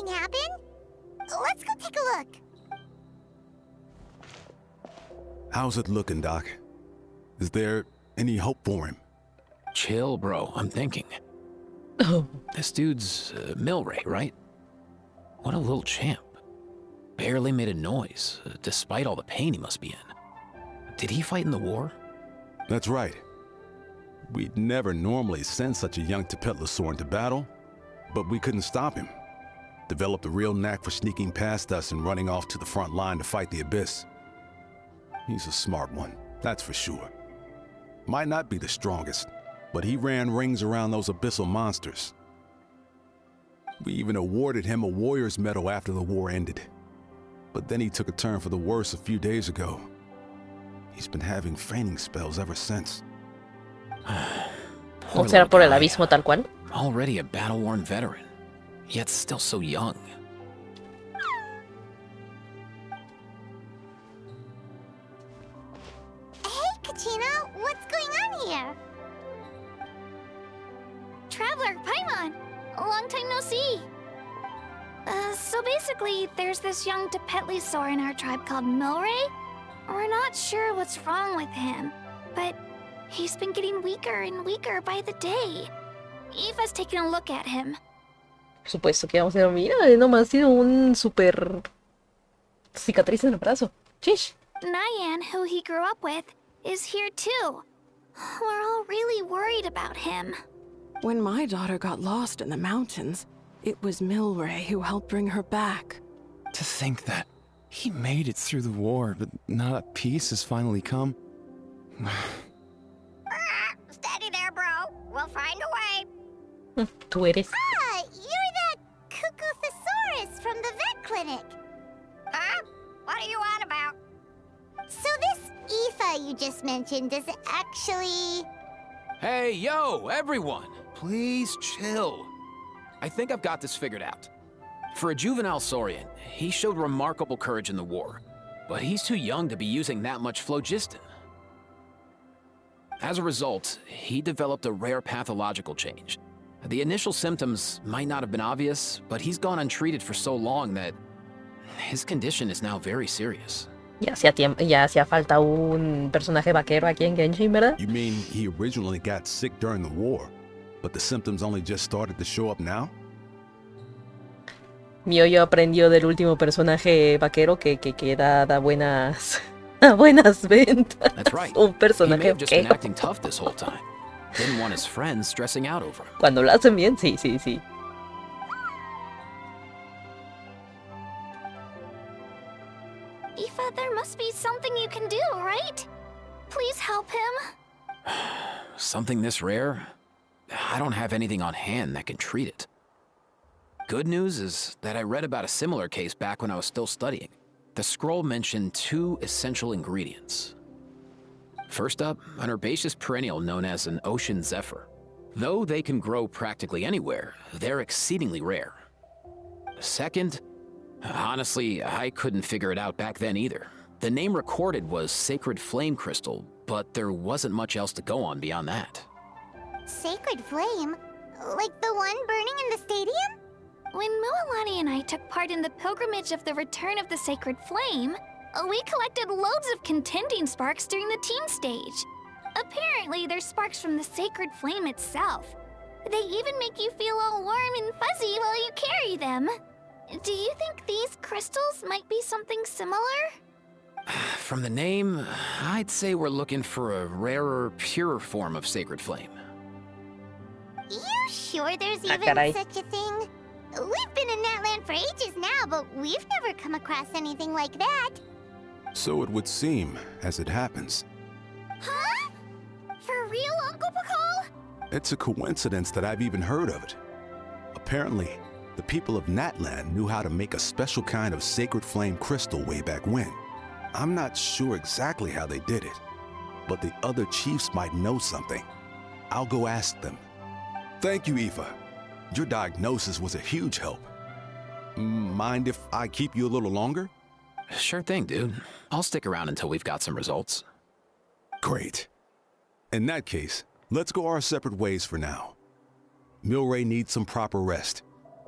something happen? Let's go take a look. How's it looking, Doc? Is there any hope for him? Chill, bro. I'm thinking. Oh. This dude's Milray, right? What a little champ. Barely made a noise, despite all the pain he must be in. Did he fight in the war? That's right. We'd never normally send such a young Tepetlosaur into battle, but we couldn't stop him. Developed a real knack for sneaking past us and running off to the front line to fight the Abyss. He's a smart one, that's for sure. Might not be the strongest, but he ran rings around those abyssal monsters. We even awarded him a Warrior's Medal after the war ended. But then he took a turn for the worse a few days ago. He's been having fainting spells ever since. ¿O será por el abismo tal cual? Already a battle-worn veteran, yet still so young. Hey, Kachina, what's going on here? Traveler, Paimon, long time no see. So basically, there's this young Tepetlosaur in our tribe called Milray. We're not sure what's wrong with him, but he's been getting weaker and weaker by the day. Eva's taking a look at him. Por supuesto que vamos a ver, mira, nomás tiene un super cicatriz en el brazo. Chish. Nyan, who he grew up with, is here too. We're all really worried about him. When my daughter got lost in the mountains, it was Milray who helped bring her back. To think that he made it through the war, but now that peace has finally come. Steady there, bro. We'll find a way. Tú eres. Ah, you're that cuckoo thesaurus from the vet clinic. Huh? What are you on about? So this Aoife you just mentioned is actually... Hey, yo, everyone! Please chill. I think I've got this figured out. For a juvenile Saurian, he showed remarkable courage in the war, but he's too young to be using that much phlogiston. As a result, he developed a rare pathological change. The initial symptoms might not have been obvious, but he's gone untreated for so long that his condition is now very serious. Ya hacía falta un personaje vaquero aquí en Genshin, ¿verdad? You mean he originally got sick during the war, but the symptoms only just started to show up now? Mioyo aprendió del último personaje vaquero que da buenas buenas ventas. That's right. Un personaje He may have just been vaquero. acting tough this whole time. Didn't want his friends stressing out over him. Cuando lo hacen bien, sí. Aoife, there must be something you can do, right? Please help him. Something this rare? I don't have anything on hand that can treat it. Good news is that I read about a similar case back when I was still studying. The scroll mentioned 2 essential ingredients. First up, an herbaceous perennial known as an ocean zephyr. Though they can grow practically anywhere, they're exceedingly rare. Second, honestly, I couldn't figure it out back then either. The name recorded was Sacred Flame Crystal, but there wasn't much else to go on beyond that. Sacred Flame? Like the one burning in the stadium? When Mualani and I took part in the pilgrimage of the Return of the Sacred Flame, we collected loads of contending sparks during the team stage. Apparently, they're sparks from the Sacred Flame itself. They even make you feel all warm and fuzzy while you carry them. Do you think these crystals might be something similar? From the name, I'd say we're looking for a rarer, purer form of Sacred Flame. You sure there's even caray. such a thing? We've been in that land for ages now, but we've never come across anything like that. So it would seem, as it happens. Huh? For real, Uncle Pakal? It's a coincidence that I've even heard of it. Apparently, the people of Natland knew how to make a special kind of sacred flame crystal way back when. I'm not sure exactly how they did it, but the other chiefs might know something. I'll go ask them. Thank you, Aoife. Your diagnosis was a huge help. Mind if I keep you a little longer? Sure thing, dude. I'll stick around until we've got some results. Great. In that case, let's go our separate ways for now. Milray needs some proper rest,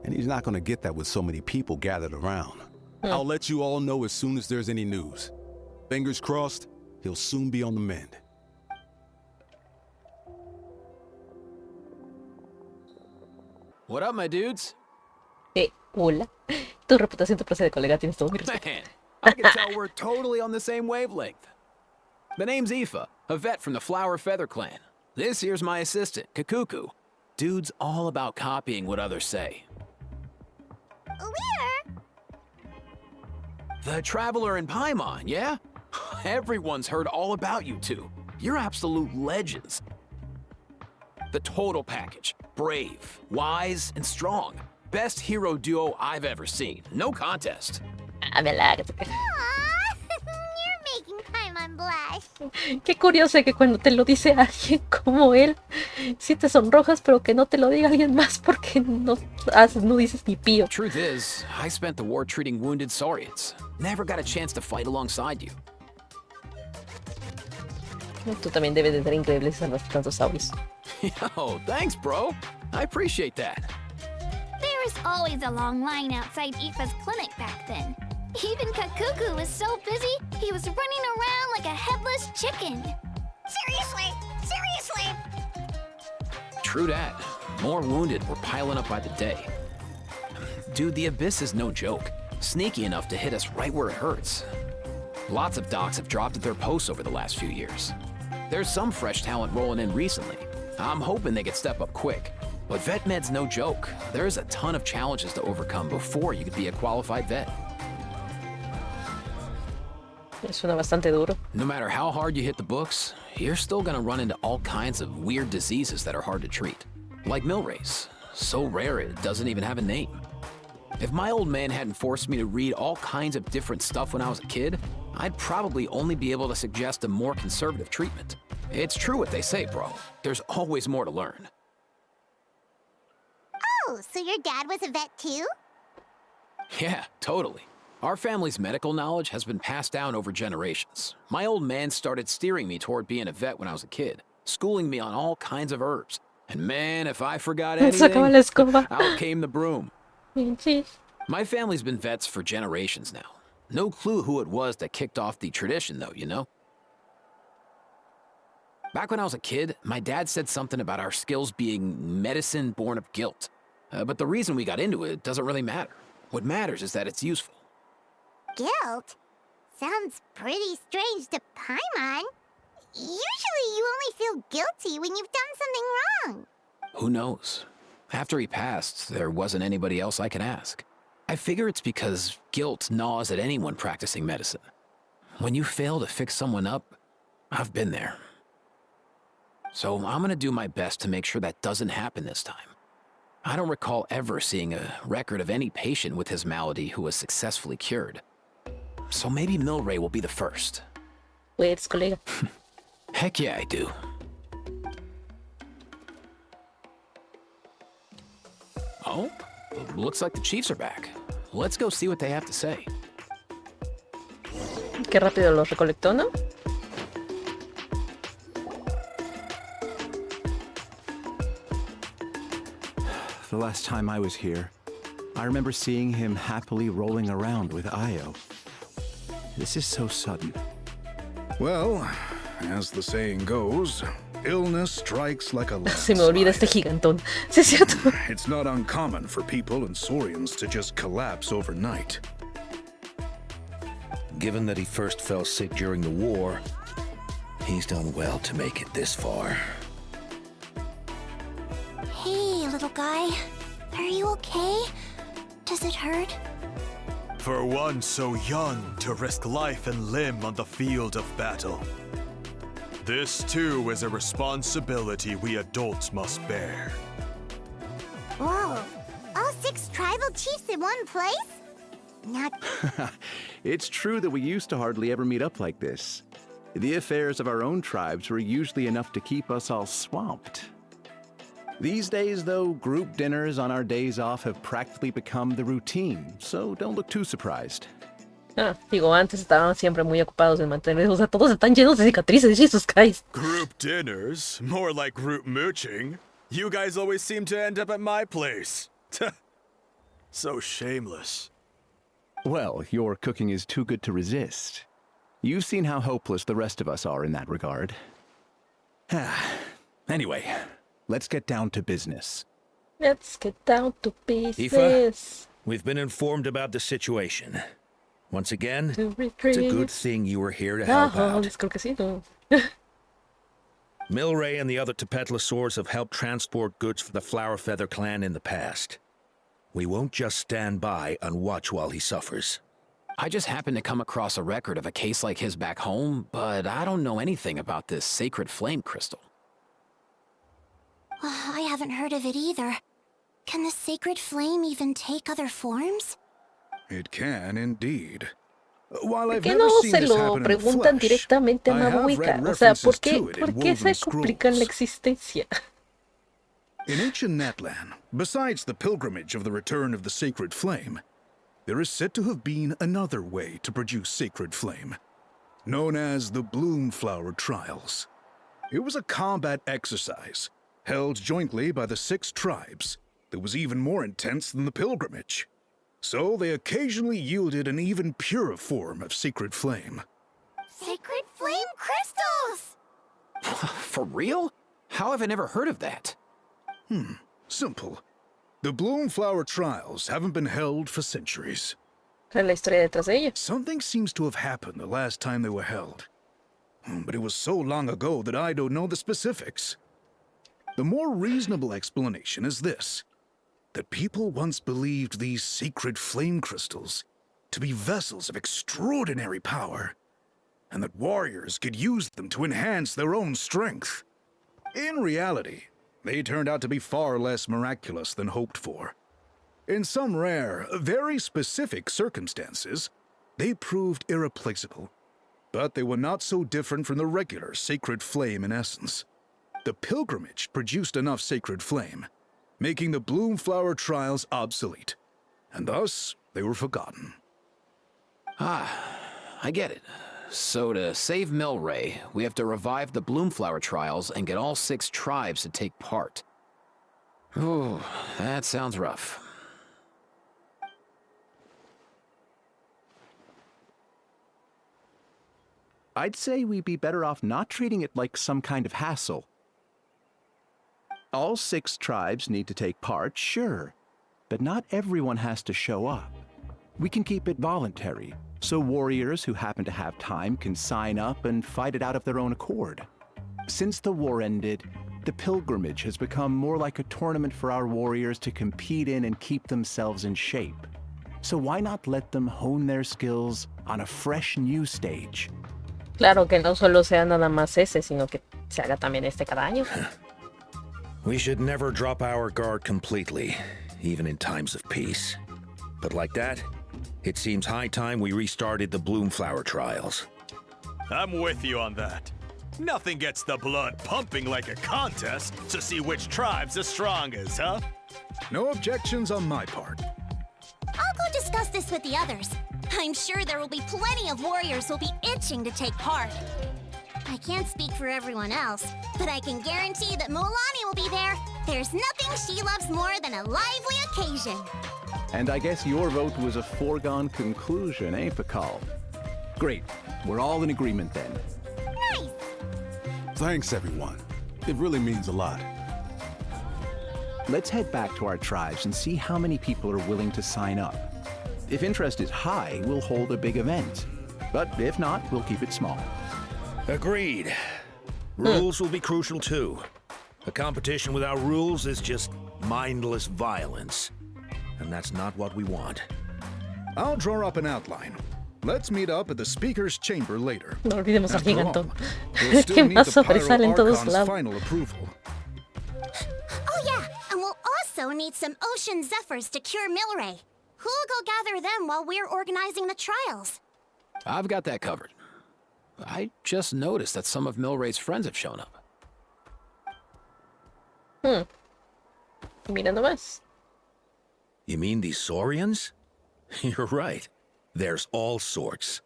And he's not gonna get that with so many people gathered around. I'll let you all know as soon as there's any news. Fingers crossed, he'll soon be on the mend. What up, my dudes? Hola. Tu reputación te procede, colega. Tienes todo mi respeto. Man, I can tell we're totally on the same wavelength. The name's Aoife, a vet from the Flower Feather clan. This here's my assistant, Kakuku. Dude's all about copying what others say. Where? The Traveler in Paimon, yeah? Everyone's heard all about you two. You're absolute legends. The total package. Brave, wise, and strong. Best hero duo I've ever seen. No contest. Aww, You're making Paimon blush. Qué curioso que cuando te lo dice alguien como él, sí te sonrojas, pero que no te lo diga alguien más porque no dices ni pío. Truth is, I spent the war treating wounded Saurians. Never got a chance to fight alongside you. Tú también debes de ser increíble si salvas tantos saurios. Yo, thanks, bro. I appreciate that. There was always a long line outside Aoife's clinic back then. Even Kakuku was so busy, he was running around like a headless chicken. Seriously! True that. More wounded were piling up by the day. Dude, the Abyss is no joke. Sneaky enough to hit us right where it hurts. Lots of docs have dropped at their posts over the last few years. There's some fresh talent rolling in recently. I'm hoping they could step up quick. But vet med's no joke. There's a ton of challenges to overcome before you could be a qualified vet. Suena bastante duro. No matter how hard you hit the books, you're still gonna run into all kinds of weird diseases that are hard to treat. Like Milray's. So rare it doesn't even have a name. If my old man hadn't forced me to read all kinds of different stuff when I was a kid, I'd probably only be able to suggest a more conservative treatment. It's true what they say, bro. There's always more to learn. Oh, so your dad was a vet too? Yeah, totally. Our family's medical knowledge has been passed down over generations. My old man started steering me toward being a vet when I was a kid, schooling me on all kinds of herbs. And man, if I forgot anything, out came the broom. My family's been vets for generations now. No clue who it was that kicked off the tradition, though, you know? Back when I was a kid, my dad said something about our skills being medicine born of guilt. But the reason we got into it doesn't really matter. What matters is that it's useful. Guilt? Sounds pretty strange to Paimon. Usually you only feel guilty when you've done something wrong. Who knows? After he passed, there wasn't anybody else I could ask. I figure it's because guilt gnaws at anyone practicing medicine. When you fail to fix someone up, I've been there. So I'm gonna do my best to make sure that doesn't happen this time. I don't recall ever seeing a record of any patient with his malady who was successfully cured. So maybe Milray will be the first. Pues, colega. Heck yeah, I do. Oh, looks like the Chiefs are back. Let's go see what they have to say. Qué rápido lo recolectó, ¿no? The last time I was here, I remember seeing him happily rolling around with Io. This is so sudden. Well, as the saying goes, illness strikes like a Se me olvida este gigantón. Sí, es cierto. It's not uncommon for people and Saurians to just collapse overnight. Given that he first fell sick during the war, he's done well to make it this far. Hey, little guy. Are you okay? Does it hurt? For one so young to risk life and limb on the field of battle. This too is a responsibility we adults must bear. Whoa. All 6 tribal chiefs in one place? Not... It's true that we used to hardly ever meet up like this. The affairs of our own tribes were usually enough to keep us all swamped. These days, though, group dinners on our days off have practically become the routine, so don't look too surprised. Digo, antes estaban siempre muy ocupados en mantener, o sea, todos están llenos de cicatrices, Jesus Christ. Group dinners? More like group mooching. You guys always seem to end up at my place. So shameless. Well, your cooking is too good to resist. You've seen how hopeless the rest of us are in that regard. Anyway, let's get down to business. Let's get down to business. We've been informed about the situation. Once again, To it's a good retrieve thing you were here to help out. creo que sí, no. Milray and the other Tepetlosaurs have helped transport goods for the Flower Feather clan in the past. We won't just stand by and watch while he suffers. I just happened to come across a record of a case like his back home, but I don't know anything about this sacred flame crystal. I haven't heard of it either. Can the sacred flame even take other forms? It can indeed. While ¿Por I've qué never no seen se this lo happen in the preguntan flesh, directamente a I have Mabuika? read O sea, references to it in ¿por qué se woven complican la scrolls. existencia? In ancient Netland, besides the pilgrimage of the return of the sacred flame, there is said to have been another way to produce sacred flame, known as the Bloom Flower Trials. It was a combat exercise held jointly by the 6 tribes that was even more intense than the pilgrimage. So they occasionally yielded an even purer form of sacred flame. Sacred flame crystals! For real? How have I never heard of that? Simple. The Bloom Flower Trials haven't been held for centuries. ¿Cuál es la historia detrás de ella? Something seems to have happened the last time they were held. But it was so long ago that I don't know the specifics. The more reasonable explanation is this: that people once believed these sacred flame crystals to be vessels of extraordinary power, and that warriors could use them to enhance their own strength. In reality, they turned out to be far less miraculous than hoped for. In some rare, very specific circumstances, they proved irreplaceable. But they were not so different from the regular sacred flame in essence. The pilgrimage produced enough sacred flame, making the Bloom Flower Trials obsolete, and thus they were forgotten. I get it. So to save Milray, we have to revive the Bloomflower Trials and get all 6 tribes to take part. Ooh, that sounds rough. I'd say we'd be better off not treating it like some kind of hassle. All 6 tribes need to take part, sure, but not everyone has to show up. We can keep it voluntary, so warriors who happen to have time can sign up and fight it out of their own accord. Since the war ended, the pilgrimage has become more like a tournament for our warriors to compete in and keep themselves in shape. So why not let them hone their skills on a fresh new stage? Claro, que no solo sea nada más ese, sino que se haga también este cada año. We should never drop our guard completely, even in times of peace. But like that, it seems high time we restarted the Bloomflower Trials. I'm with you on that. Nothing gets the blood pumping like a contest to see which tribe's the strongest, huh? No objections on my part. I'll go discuss this with the others. I'm sure there will be plenty of warriors who'll be itching to take part. I can't speak for everyone else, but I can guarantee that Moalani will be there. There's nothing she loves more than a lively occasion. And I guess your vote was a foregone conclusion, eh, Piquenle? Great. We're all in agreement then. Nice! Thanks, everyone. It really means a lot. Let's head back to our tribes and see how many people are willing to sign up. If interest is high, we'll hold a big event. But if not, we'll keep it small. Agreed. Rules will be crucial too. A competition without rules is just mindless violence. And that's not what we want. I'll draw up an outline. Let's meet up at the speaker's chamber later. No olvidemos al After all, gigantón. we'll still Que need más the Pyro sobresale en todos Archon's lados. final approval. Oh yeah, and we'll also need some ocean zephyrs to cure Milray. Who'll go gather them while we're organizing the trials? I've got that covered. I just noticed that some of Milray's friends have shown up. Mira nomás. You mean these Saurians? You're right. There's all sorts.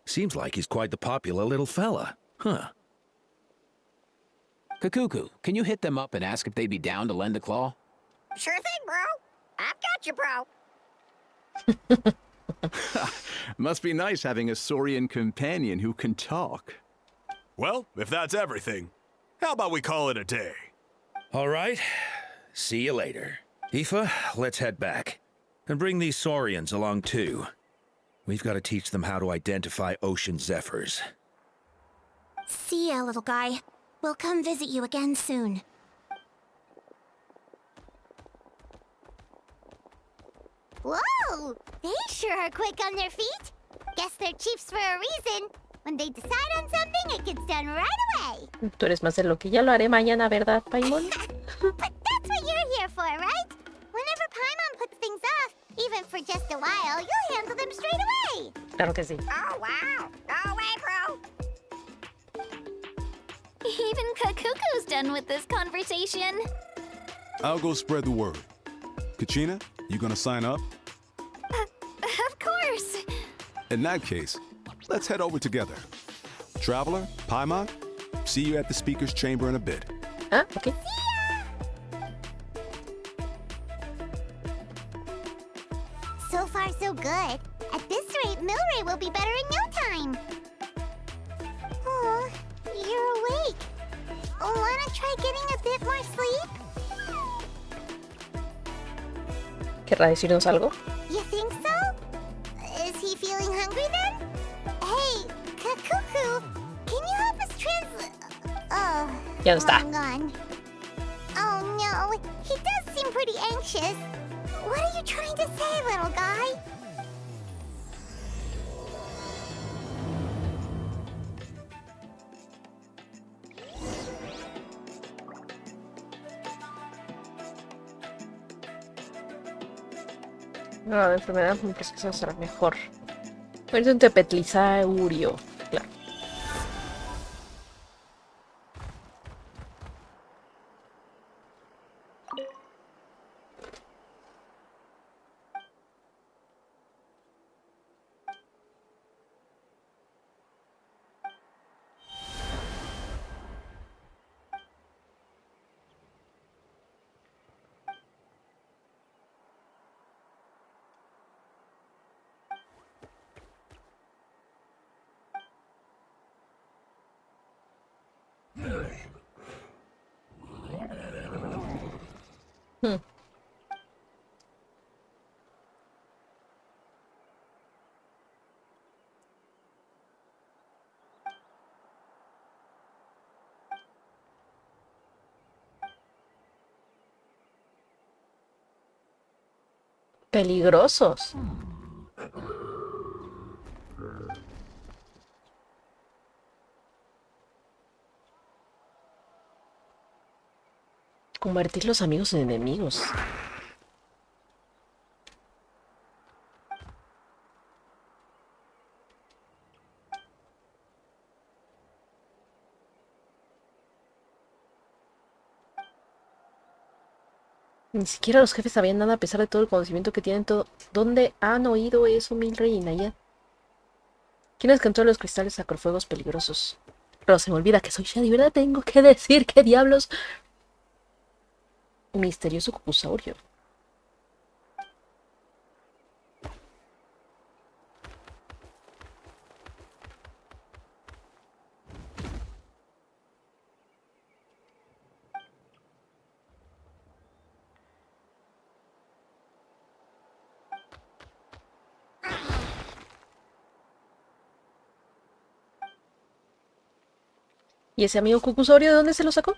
Seems like he's quite the popular little fella. Huh. Kakuku, can you hit them up and ask if they'd be down to lend a claw? Sure thing, bro. I've got you, bro. Must be nice having a Saurian companion who can talk. Well, if that's everything, how about we call it a day? All right. See you later. Aoife, let's head back. And bring these Saurians along too. We've got to teach them how to identify ocean zephyrs. See ya, little guy. We'll come visit you again soon. Whoa! They sure are quick on their feet. Guess they're chiefs for a reason. When they decide on something, it gets done right away. Tú eres más de lo que ya lo haré mañana, ¿verdad, Paimon? But that's what you're here for, right? Whenever Paimon puts things off, even for just a while, you'll handle them straight away. Claro que sí. Oh, wow. Go away, bro. Even Kakuku's done with this conversation. I'll go spread the word. Kachina, you gonna sign up? Of course. In that case, let's head over together. Traveler, Paimon, see you at the speaker's chamber in a bit. Ah, okay. So far, so good. At this rate, Milray will be better in no time. Oh, you're awake. Wanna try getting a bit more sleep? ¿Querrá decirnos algo? You think so? Is he feeling hungry then? Hey, Kakuku, can you help us translate? Oh, Ya no está. long gone. Oh no, he does seem pretty anxious. What are you trying to say, little guy? No, la enfermedad me parece que eso será mejor. Ahorita un tepetlisaurio. Claro. Peligrosos. Convertir los amigos en enemigos. Ni siquiera los jefes sabían nada a pesar de todo el conocimiento que tienen. ¿Dónde han oído eso, Milray y Naya? ¿Quiénes controlan los cristales sacrofuegos peligrosos? Pero se me olvida que soy Shadi, ¿verdad? Tengo que decir qué diablos. Misterioso cupusaurio. ¿Y ese amigo cucusaurio de dónde se lo sacó?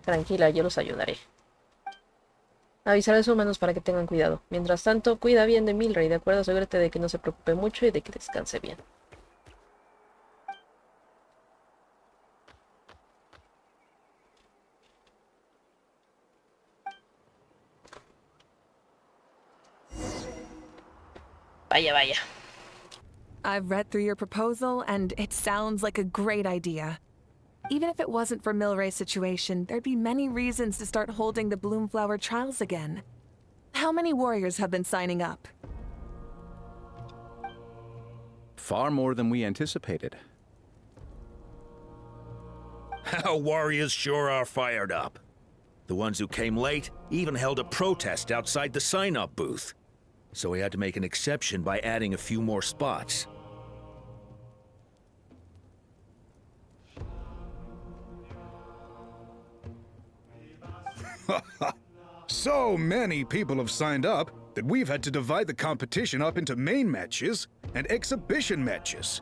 Tranquila, yo los ayudaré. Avisar a los humanos para que tengan cuidado. Mientras tanto, cuida bien de Milray, ¿de acuerdo? Asegúrate de que no se preocupe mucho y de que descanse bien. Vaya, vaya. I've read through your proposal, and it sounds like a great idea. Even if it wasn't for Milray's situation, there'd be many reasons to start holding the Bloomflower trials again. How many warriors have been signing up? Far more than we anticipated. Our warriors sure are fired up. The ones who came late even held a protest outside the sign-up booth. So we had to make an exception by adding a few more spots. So many people have signed up that we've had to divide the competition up into main matches and exhibition matches.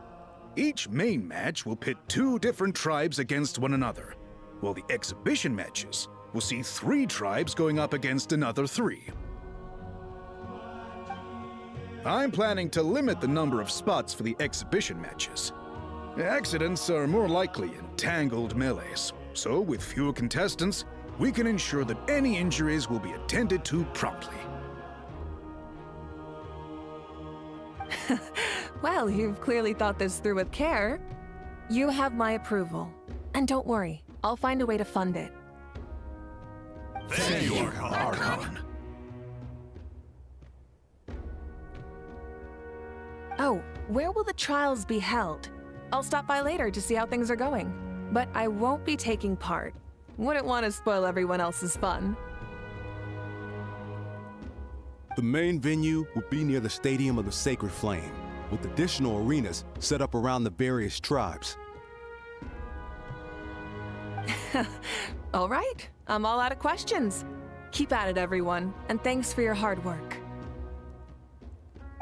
Each main match will pit 2 different tribes against one another, while the exhibition matches will see 3 tribes going up against another 3. I'm planning to limit the number of spots for the exhibition matches. Accidents are more likely in tangled melees, so with fewer contestants, we can ensure that any injuries will be attended to promptly. Well, you've clearly thought this through with care. You have my approval. And don't worry, I'll find a way to fund it. Thank you, Archon. Archon. Oh, where will the trials be held? I'll stop by later to see how things are going. But I won't be taking part. Wouldn't want to spoil everyone else's fun. The main venue will be near the Stadium of the Sacred Flame, with additional arenas set up around the various tribes. All right, I'm all out of questions. Keep at it, everyone, and thanks for your hard work.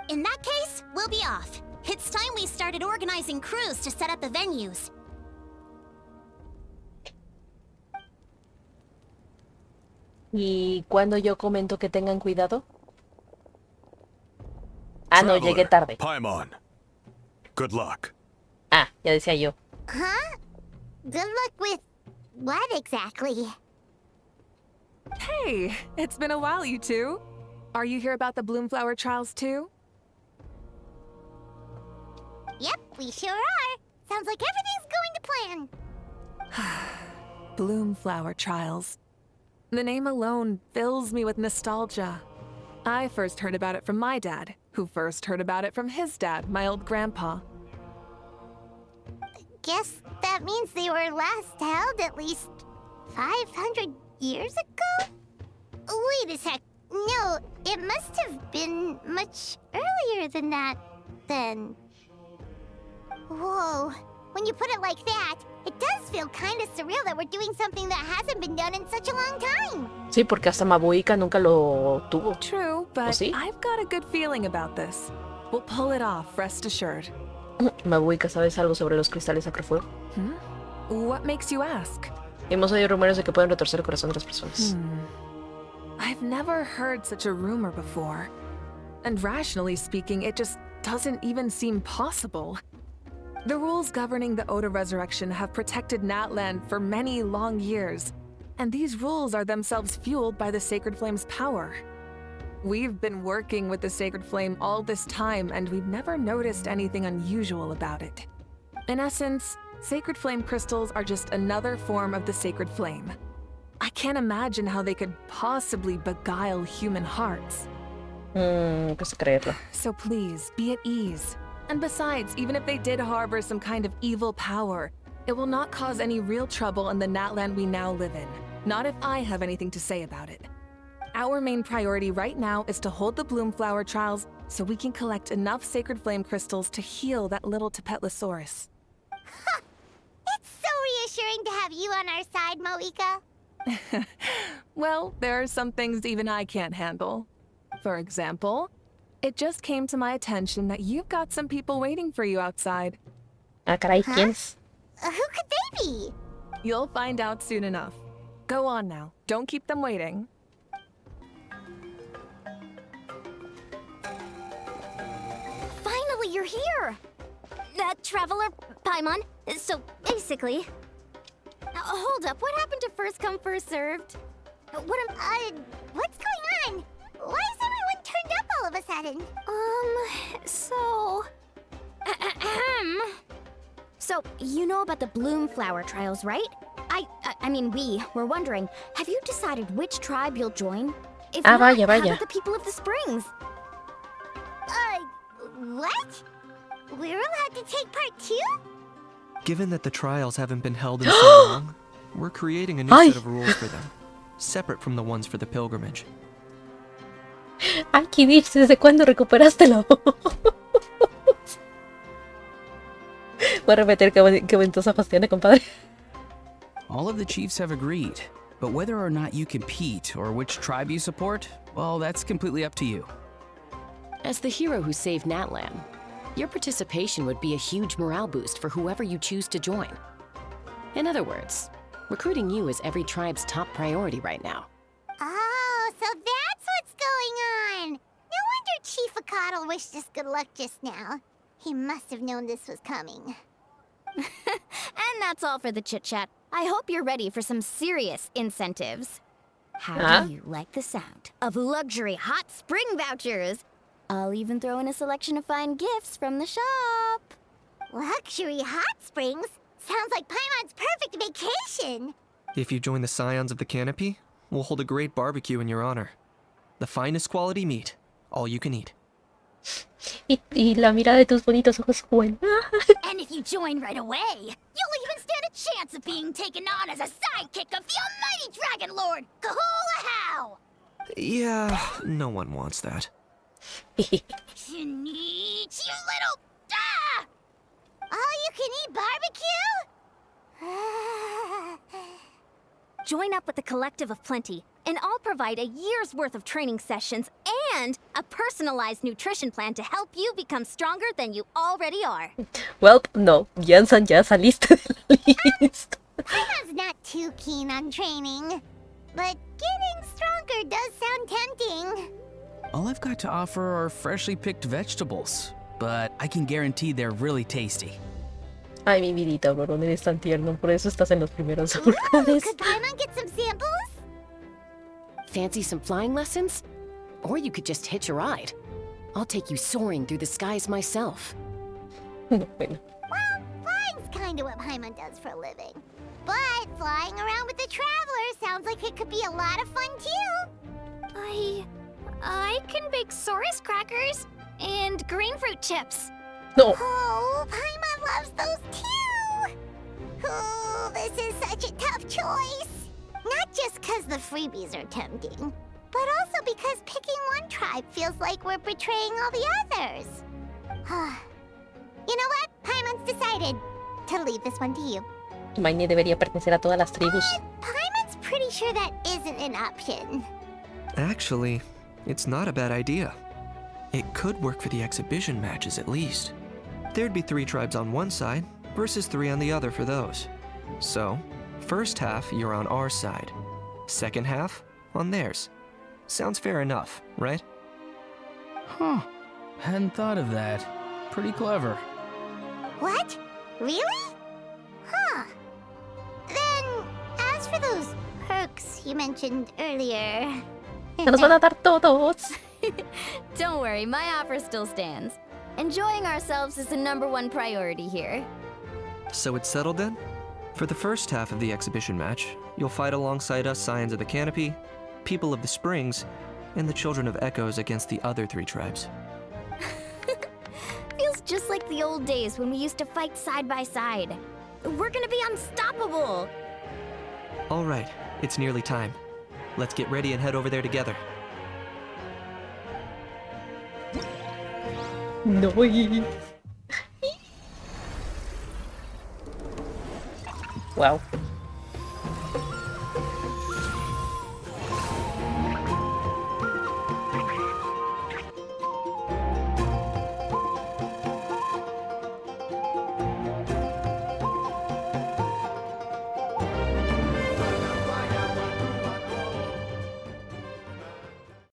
In that case, we'll be off. It's time we started organizing crews to set up the venues. ¿Y cuando yo comento que tengan cuidado? Ah, no, Traveler, llegué tarde. Paimon. Good luck. Ah, ya decía yo. Huh? Good luck with what exactly? Hey, it's been a while, you two. Are you here about the Bloomflower trials too? Yep, we sure are. Sounds like everything's going to plan. Bloomflower trials. The name alone fills me with nostalgia. I first heard about it from my dad, who first heard about it from his dad, my old grandpa. Guess that means they were last held at least 500 years ago? Wait a sec. No, it must have been much earlier than that, then. Whoa. When you put it like that, it does feel kind of surreal that we're doing something that hasn't been done in such a long time. Sí, porque hasta Mabuika nunca lo tuvo. True, but sí? I've got a good feeling about this. We'll pull it off, rest assured. Mabuika, ¿sabes algo sobre los cristales sacrofuego? What makes you ask? Hemos oído rumores de que pueden retorcer el corazón de las personas. I've never heard such a rumor before. And rationally speaking, it just doesn't even seem possible. The rules governing the Oda resurrection have protected Natland for many long years, and these rules are themselves fueled by the Sacred Flame's power. We've been working with the Sacred Flame all this time, and we've never noticed anything unusual about it. In essence, Sacred Flame crystals are just another form of the Sacred Flame. I can't imagine how they could possibly beguile human hearts. Pues creerlo. So please, be at ease. And besides, even if they did harbor some kind of evil power, it will not cause any real trouble in the Natland we now live in. Not if I have anything to say about it. Our main priority right now is to hold the Bloomflower trials so we can collect enough Sacred Flame crystals to heal that little Tapetlosaurus. It's so reassuring to have you on our side, Moika. Well, there are some things even I can't handle. For example, it just came to my attention that you've got some people waiting for you outside. Ah, caray, ¿quiénes? Who could they be? You'll find out soon enough. Go on now. Don't keep them waiting. Finally, you're here! Traveler, Paimon. So, basically... hold up, what happened to first come, first served? What's going on? Why is everyone turned up all of a sudden? So, you know about the Bloomflower trials, right? I mean, we were wondering, have you decided which tribe you'll join? If not, vaya, how vaya. about the people of the springs? What? we're allowed to take part too? Given that the trials haven't been held in so long, we're creating a new set of rules for them, separate from the ones for the pilgrimage. Ay, Kidich, ¿desde cuándo recuperaste la voz? Voy a repetir qué bonitos ojos tiene, compadre. All of the chiefs have agreed, but whether or not you compete or which tribe you support, well, that's completely up to you. As the hero who saved Natlan, your participation would be a huge morale boost for whoever you choose to join. In other words, recruiting you is every tribe's top priority right now. Oh, so that's what's going on! No wonder Chief Akatl wished us good luck just now. He must have known this was coming. And that's all for the chit-chat. I hope you're ready for some serious incentives. How do you like the sound of luxury hot spring vouchers? I'll even throw in a selection of fine gifts from the shop. Luxury hot springs? Sounds like Paimon's perfect vacation. If you join the Scions of the Canopy, we'll hold a great barbecue in your honor. The finest quality meat, all you can eat. Y la mirada de tus bonitos ojos joven. And if you join right away, you'll even stand a chance of being taken on as a sidekick of the almighty Dragon Lord, Kahula-How! Yeah, no one wants that. You little... Ah! All-you-can-eat barbecue? Join up with the Collective of Plenty, and I'll provide a year's worth of training sessions and a personalized nutrition plan to help you become stronger than you already are. Well, no, Jensen, ya saliste de la lista. Paimon's not too keen on training, but getting stronger does sound tempting. All I've got to offer are freshly picked vegetables, but I can guarantee they're really tasty. Ay, mi vidita, Boron, eres tan tierno, por eso estás en los primeros Ooh, lugares. could Paimon get some samples? Fancy some flying lessons? Or you could just hitch a ride. I'll take you soaring through the skies myself. No, bueno. Well, flying's kinda what Paimon does for a living. But flying around with the Traveler sounds like it could be a lot of fun too. I can bake Saurus crackers and green fruit chips. No. Oh, Paimon loves those too! Oh, this is such a tough choice. Not just because the freebies are tempting, but also because picking one tribe feels like we're betraying all the others. You know what? Paimon's decided to leave this one to you. Maine debería pertenecer a todas las tribus. But Paimon's pretty sure that isn't an option. Actually, it's not a bad idea. It could work for the exhibition matches at least. There'd be 3 tribes on one side versus 3 on the other for those. So, first half you're on our side, second half on theirs. Sounds fair enough, right? Huh. Hadn't thought of that. Pretty clever. What? Really? Huh. Then, as for those perks you mentioned earlier... Se nos van a dar todos. Don't worry, my offer still stands. Enjoying ourselves is the #1 priority here. So it's settled then? For the first half of the exhibition match, you'll fight alongside us Scions of the Canopy, People of the Springs, and the Children of Echoes against the other 3 tribes. Feels just like the old days when we used to fight side by side. We're gonna be unstoppable! All right, it's nearly time. Let's get ready and head over there together. No. Wow.